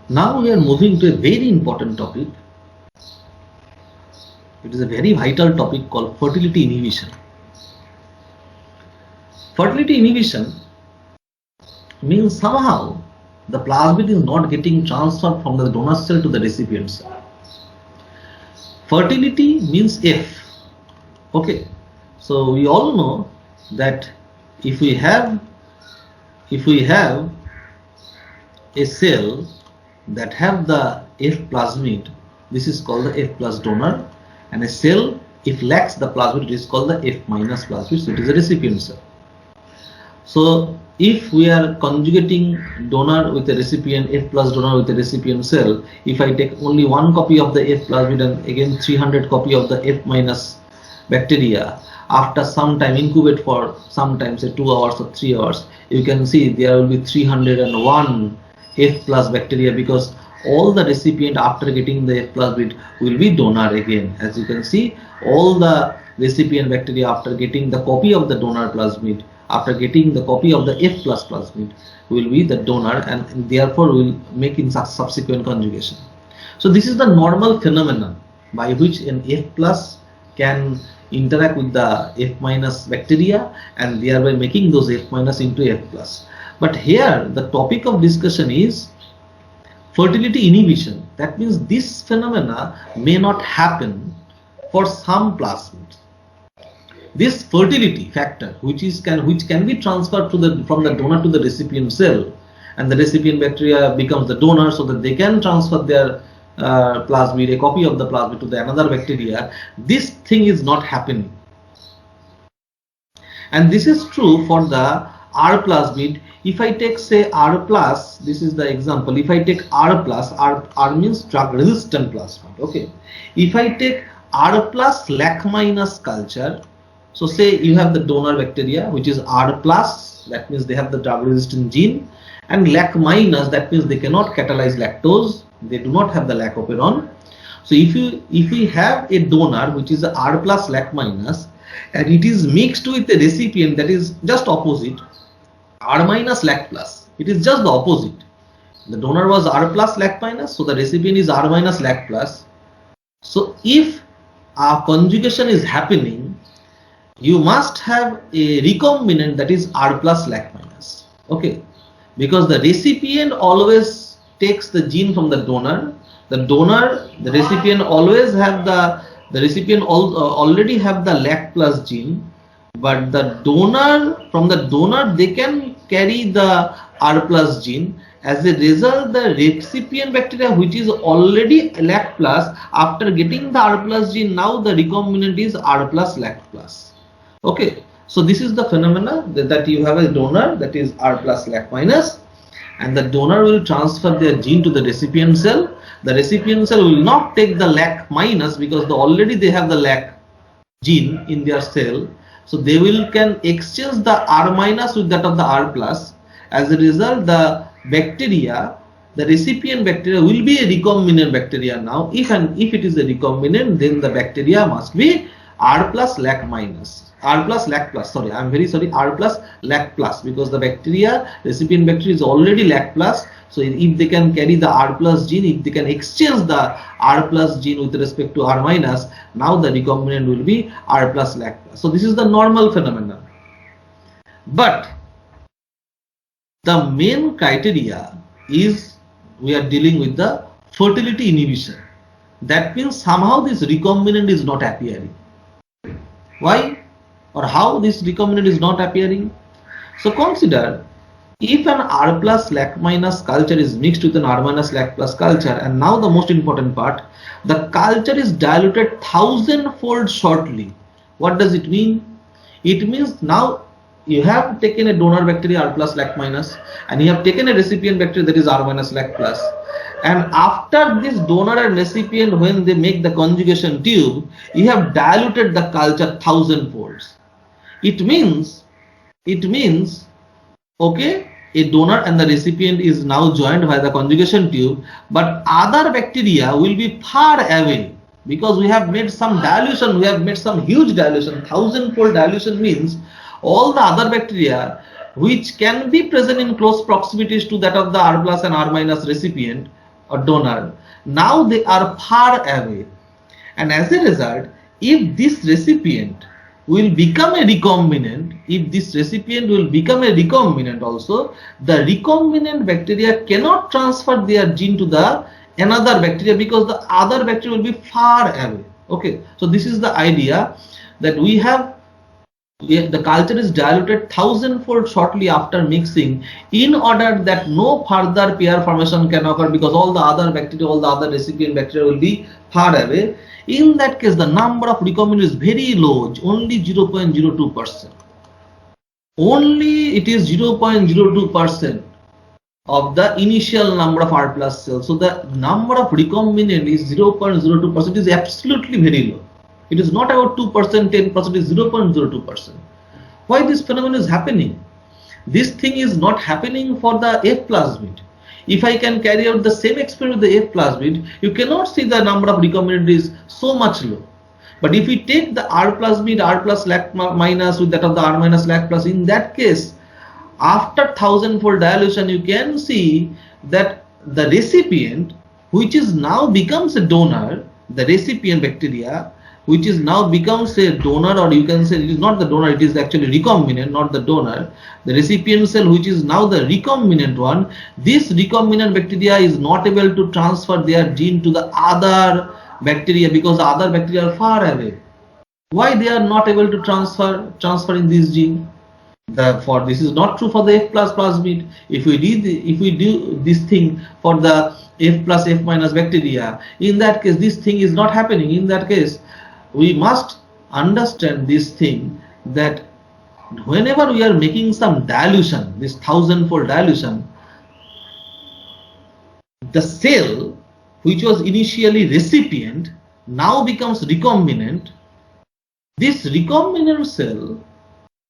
Now we are moving to a very important topic. It is a very vital topic called fertility inhibition. Fertility inhibition means somehow the plasmid is not getting transferred from the donor cell to the recipient cell. Fertility means F. Okay, so we all know that if we have a cell that have the F plasmid, this is called the F plus donor, and a cell if lacks the plasmid, it is called the F minus plasmid, so it is a recipient cell. So if we are conjugating donor with a recipient, F plus donor with a recipient cell, if I take only one copy of the F plasmid and again 300 copy of the F minus bacteria, after some time incubate for sometimes say 2 hours or 3 hours, you can see there will be 301 F plus bacteria, because all the recipient after getting the F plasmid will be donor again. As you can see, all the recipient bacteria after getting the copy of the donor plasmid, after getting the copy of the F plus plasmid, will be the donor, and therefore will make in subsequent conjugation. So this is the normal phenomenon by which an F plus can interact with the F minus bacteria and thereby making those F minus into F plus. But here the topic of discussion is fertility inhibition. That means this phenomena may not happen for some plasmids. This fertility factor, which can be transferred from the donor to the recipient cell, and the recipient bacteria becomes the donor, so that they can transfer their plasmid, a copy of the plasmid, to the another bacteria. This thing is not happening, and this is true for the R plasmid. If I take say R plus, this is the example. If I take R plus, R means drug resistant plasmid. Okay, if I take R plus lac minus culture, so say you have the donor bacteria which is R plus, that means they have the drug resistant gene, and lac minus, that means they cannot catalyze lactose, they do not have the lac operon. So if we have a donor which is a R plus lac minus, and it is mixed with a recipient that is just opposite, R minus lac plus, it is just the opposite. The donor was R plus lac minus, so the recipient is R minus lac plus. So if a conjugation is happening, you must have a recombinant that is R plus lac minus. Okay, because the recipient always takes the gene from the donor. The recipient always have the recipient already have the lac plus gene, but the donor, from the donor they can carry the R plus gene. As a result, the recipient bacteria which is already lac plus, after getting the R plus gene, now the recombinant is R plus lac plus. Okay, so this is the phenomena that you have a donor that is R plus lac minus, and the donor will transfer their gene to the recipient cell. The recipient cell will not take the lac minus, because already they have the lac gene in their cell. So they can exchange the R minus with that of the R plus. As a result, the bacteria, the recipient bacteria, will be a recombinant bacteria now. If it is a recombinant, then the bacteria must be R plus lac minus. R plus lac plus, sorry, I'm very sorry, R plus lac plus, because the recipient bacteria is already lac plus. So if they can carry the R plus gene, if they can exchange the R plus gene with respect to R minus, now the recombinant will be R plus lac plus. So this is the normal phenomenon. But the main criteria is we are dealing with the fertility inhibition. That means somehow this recombinant is not appearing. Why or how this recombinant is not appearing? So consider, if an R plus lac minus culture is mixed with an R minus lac plus culture, and now the most important part, the culture is diluted 1000-fold shortly. What does it mean? It means now you have taken a donor bacteria R plus lac minus, and you have taken a recipient bacteria that is R minus lac plus, and after this donor and recipient, when they make the conjugation tube, you have diluted the culture 1000 folds. It means okay, a donor and the recipient is now joined by the conjugation tube, but other bacteria will be far away, because we have made some dilution, we have made some huge dilution. 1000-fold dilution means all the other bacteria which can be present in close proximities to that of the R plus and R minus recipient or donor, now they are far away, and as a result, if this recipient will become a recombinant, also, the recombinant bacteria cannot transfer their gene to the another bacteria because the other bacteria will be far away. Okay, so this is the idea that we have. The culture is diluted 1000-fold shortly after mixing in order that no further pair formation can occur because all the other bacteria, all the other recipient bacteria will be far away. In that case, the number of recombinant is very low, only 0.02%. Only it is 0.02% of the initial number of R plus cells. So the number of recombinant is 0.02%, is absolutely very low. It is not about 2%, 10%, it is 0.02%. Why this phenomenon is happening? This thing is not happening for the F plasmid. If I can carry out the same experiment with the F plasmid, you cannot see the number of recombinant is so much low. But if we take the R plasmid, R plus lac minus with that of the R minus lac plus, in that case, after 1000-fold dilution, you can see that the recipient, which is now becomes a donor, the recipient bacteria, which is now becomes a donor, or you can say it is not the donor, it is actually recombinant, not the donor. The recipient cell, which is now the recombinant one, this recombinant bacteria is not able to transfer their gene to the other bacteria because the other bacteria are far away. Why they are not able to transfer in this gene? Therefore, this is not true for the F plus plasmid. If we do this thing for the F plus F minus bacteria, in that case this thing is not happening. In that case, we must understand this thing, that whenever we are making some dilution, this 1000-fold dilution, the cell which was initially recipient now becomes recombinant. This recombinant cell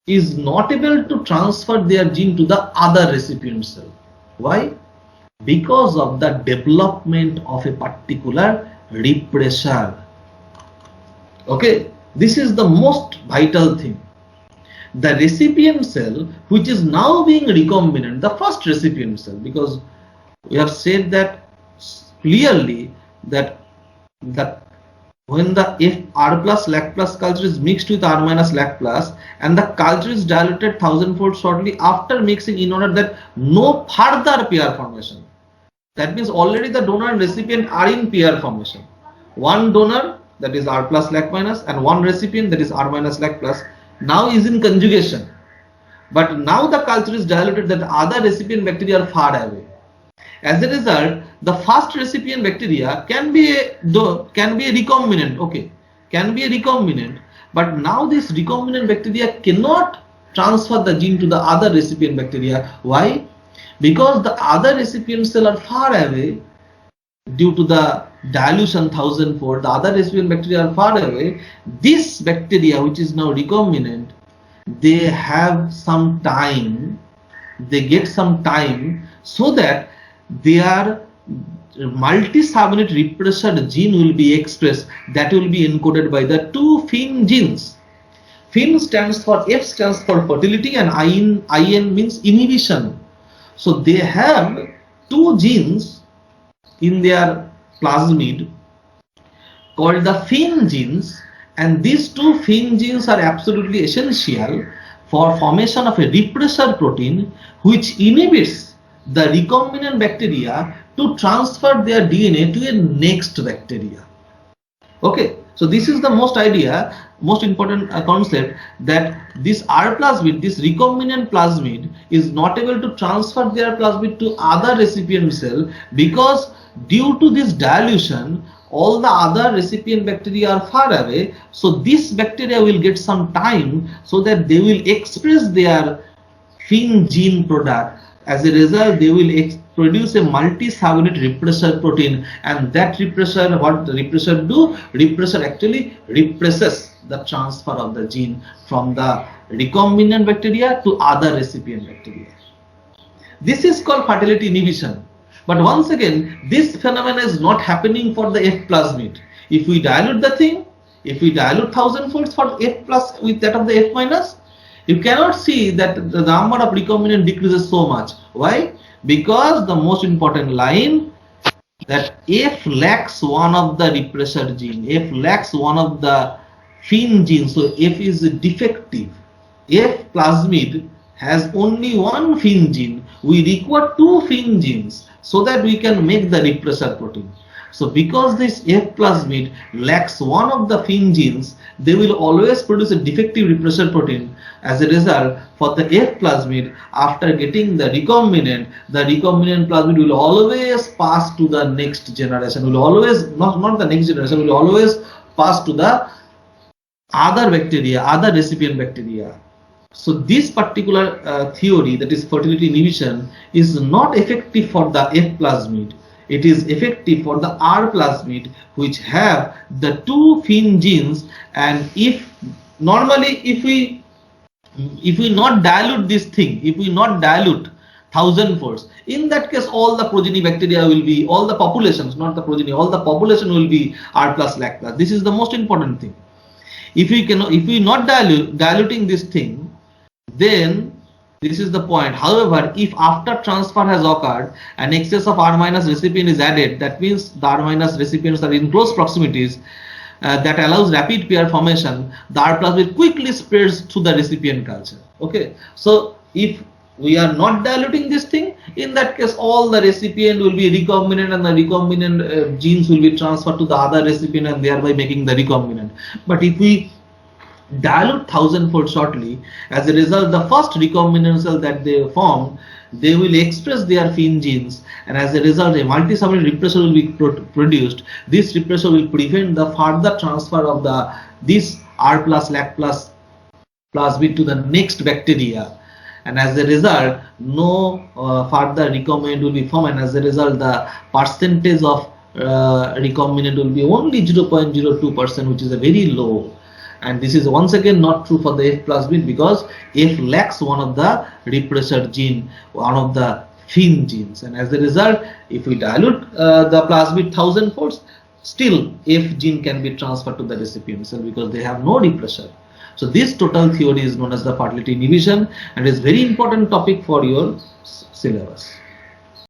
is not able to transfer their gene to the other recipient cell. Why? Because of the development of a particular repressor. Okay, this is the most vital thing. The recipient cell, which is now being recombinant, the first recipient cell, because we have said that clearly that when the R plus lac plus culture is mixed with R minus lac plus, and the culture is diluted 1000-fold shortly after mixing in order that no further pair formation. That means already the donor and recipient are in pair formation. One donor, that is R plus lac minus, and one recipient, that is R minus lac plus, now is in conjugation. But now the culture is diluted that other recipient bacteria are far away. As a result, the first recipient bacteria can be a recombinant, okay, can be a recombinant, but now this recombinant bacteria cannot transfer the gene to the other recipient bacteria. Why? Because the other recipient cell are far away due to the dilution 1000-fold, the other recipient bacteria are far away. This bacteria, which is now recombinant, they have some time, they get some time so that their multi-subunit repressor gene will be expressed, that will be encoded by the two FIN genes. FIN stands for, F stands for fertility, and IN means inhibition. So they have two genes in their plasmid called the FIN genes, and these two FIN genes are absolutely essential for formation of a repressor protein which inhibits the recombinant bacteria to transfer their DNA to a next bacteria. Okay, so this is the most important concept, that this R plasmid, this recombinant plasmid, is not able to transfer their plasmid to other recipient cell because due to this dilution, all the other recipient bacteria are far away. So this bacteria will get some time so that they will express their FIN gene product. As a result, they will produce a multi-subunit repressor protein, and that repressor, what the repressor do? Repressor actually represses the transfer of the gene from the recombinant bacteria to other recipient bacteria. This is called fertility inhibition. But once again, this phenomenon is not happening for the F plasmid. If we dilute the thing, if we dilute 1000-folds for F plus with that of the F minus, you cannot see that the number of recombinant decreases so much. Why? Because the most important line, that F lacks one of the repressor gene, F lacks one of the fin genes, so F is defective. F plasmid has only one fin gene. We require two fin genes so that we can make the repressor protein. So because this F plasmid lacks one of the fin genes, they will always produce a defective repressor protein. As a result, for the F plasmid, after getting the recombinant plasmid will always pass to the next generation, will always, not the next generation, will always pass to the other bacteria, other recipient bacteria. So this particular theory, that is fertility inhibition, is not effective for the F plasmid. It is effective for the R plasmid, which have the two fin genes. And if normally if we not dilute this thing, if we not dilute 1000-folds, in that case all the progeny bacteria will be, all the populations, not the progeny, all the population will be R plus lac plus. This is the most important thing. If we not diluting this thing, then this is the point. However, if after transfer has occurred an excess of R minus recipient is added, that means the R minus recipients are in close proximities, that allows rapid pair formation, the R plasmid quickly spreads to the recipient culture. Okay, so if we are not diluting this thing, in that case all the recipient will be recombinant, and the recombinant genes will be transferred to the other recipient and thereby making the recombinant. But if we dilute 1000-fold shortly, as a result the first recombinant cell that they form, they will express their fin genes, and as a result a multi-subunit repressor will be produced. This repressor will prevent the further transfer of this R plus lac plus plasmid to the next bacteria, and as a result no further recombinant will be formed, and as a result the percentage of recombinant will be only 0.02%, which is a very low. And this is once again not true for the F plasmid, because F lacks one of the repressor gene, one of the fin genes, and as a result if we dilute the plasmid 1000-folds, still F gene can be transferred to the recipient cell because they have no repressor. So this total theory is known as the fertility inhibition, and is very important topic for your syllabus.